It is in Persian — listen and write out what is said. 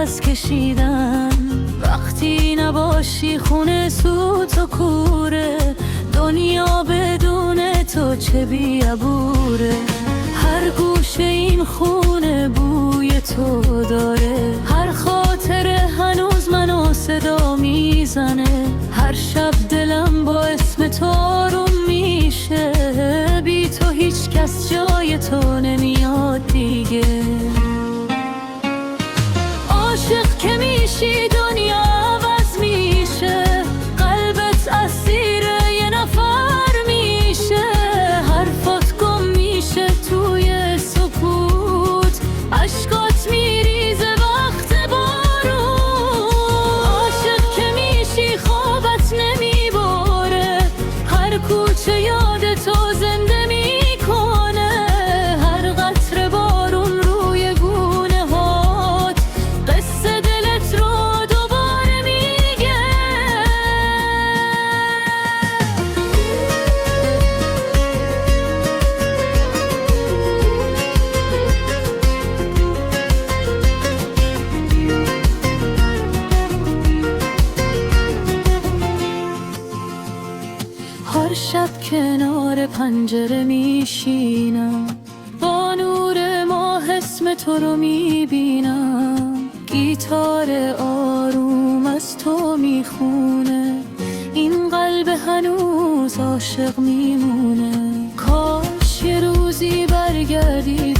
نفس کشیدن. وقتی نباشی خونه سوت و کوره، دنیا بدون تو چه بیابوره. هر گوشه این خونه بوی تو داره، هر خاطره هنوز منو صدا میزنه. هر شب دلم با اسم تو آروم میشه، بی تو هیچ کس جای تو نمیاد دیگه. عاشق که میشی دنیا عوض میشه، قلبت اسیر یه نفر میشه. حرفات گم میشه توی سکوت، عشقات میریزه وقت بارون. عاشق که میشی خوابت نمیبره، هر کوچه یاد تو زنده میکنه. هر قطره بارون روی گونه هات، قصه دلت رو دوباره میگه. هر شب کنار پنجره میشینم، با نور ماه اسم تو رو میبینم. گیتار آروم از تو میخونه، این قلب هنوز عاشق میمونه. کاش یه روزی برگردی